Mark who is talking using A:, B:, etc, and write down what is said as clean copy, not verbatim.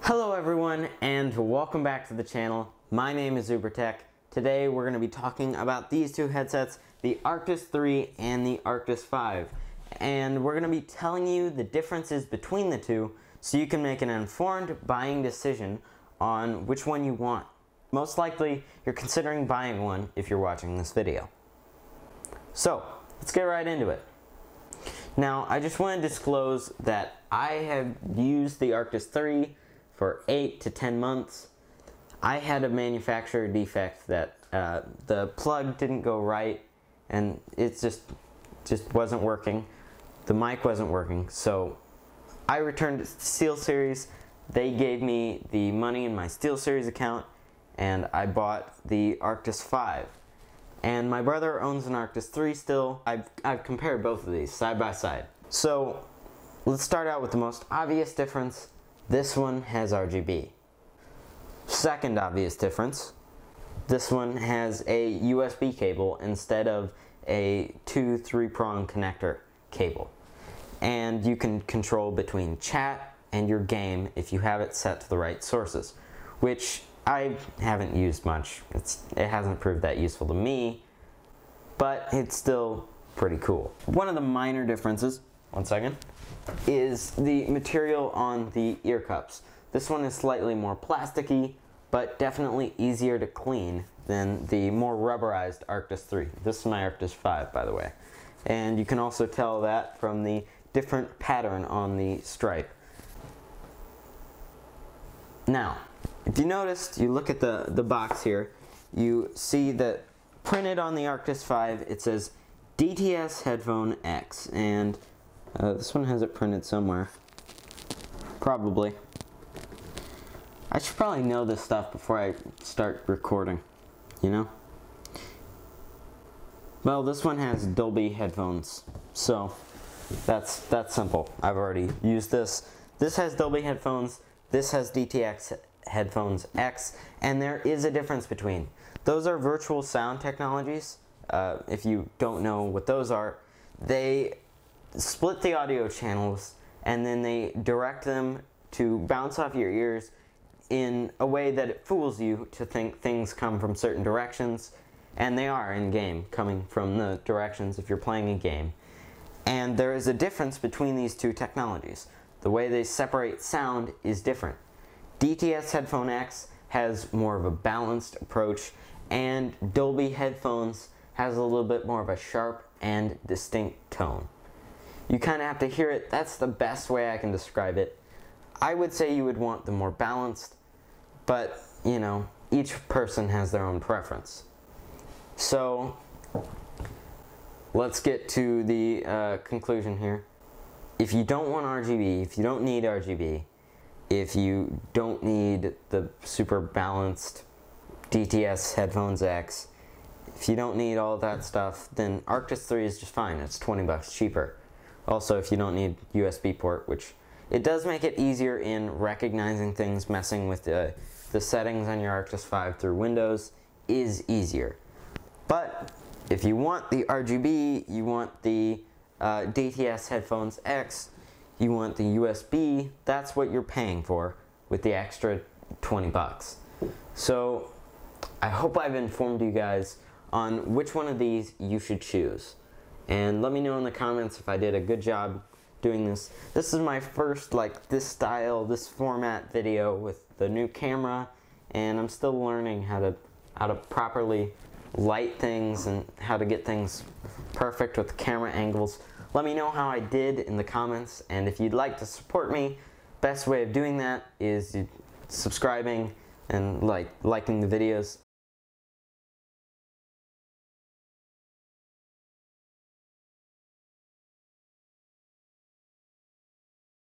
A: Hello everyone and welcome back to the channel. My name is UberTech. Today we're going to be talking about these two headsets, the Arctis 3 and the Arctis 5. And we're going to be telling you the differences between the two so you can make an informed buying decision on which one you want. Most likely you're considering buying one if you're watching this video. So let's get right into it. Now I just want to disclose that I have used the Arctis 3 for 8 to 10 months. I had a manufacturer defect that the plug didn't go right and it just wasn't working. The mic wasn't working, so I returned to SteelSeries. They gave me the money in my SteelSeries account and I bought the Arctis 5. And my brother owns an Arctis 3 still. I've compared both of these side by side. So let's start out with the most obvious difference. This one has RGB. Second obvious difference, this one has a USB cable instead of a 2-3-prong connector cable. And you can control between chat and your game if you have it set to the right sources, which I haven't used much. It hasn't proved that useful to me, but it's still pretty cool. One of the minor differences, is the material on the ear cups. This one is slightly more plasticky, but definitely easier to clean than the more rubberized Arctis 3. This is my Arctis 5, by the way. And you can also tell that from the different pattern on the stripe. Now, if you noticed, you look at the box here, you see that printed on the Arctis 5, it says DTS Headphone X, and this one has it printed somewhere. Probably. I should probably know this stuff before I start recording, you know? Well, this one has Dolby headphones, so that's simple. I've already used this. This has Dolby headphones, this has DTS Headphones X, and there is a difference between. Those are virtual sound technologies. If you don't know what those are, they split the audio channels and then they direct them to bounce off your ears in a way that it fools you to think things come from certain directions, and they are in game coming from the directions if you're playing a game. And there is a difference between these two technologies. The way they separate sound is different. DTS Headphone X has more of a balanced approach, and Dolby headphones has a little bit more of a sharp and distinct tone. You kind of have to hear it. That's the best way I can describe it. I would say you would want the more balanced, but you know, each person has their own preference. So let's get to the conclusion here. If you don't want RGB, if you don't need RGB, if you don't need the super balanced DTS Headphones X, if you don't need all that stuff, then Arctis 3 is just fine. It's 20 bucks cheaper. Also, if you don't need USB port, which it does make it easier in recognizing things, messing with the settings on your Arctis 5 through Windows is easier. But if you want the RGB, you want the DTS Headphones X, you want the USB, that's what you're paying for with the extra 20 bucks. So I hope I've informed you guys on which one of these you should choose. And let me know in the comments if I did a good job doing this. This is my first this style, this format video with the new camera, and I'm still learning how to properly light things and how to get things perfect with camera angles. Let me know how I did in the comments, and if you'd like to support me, best way of doing that is subscribing and liking the videos.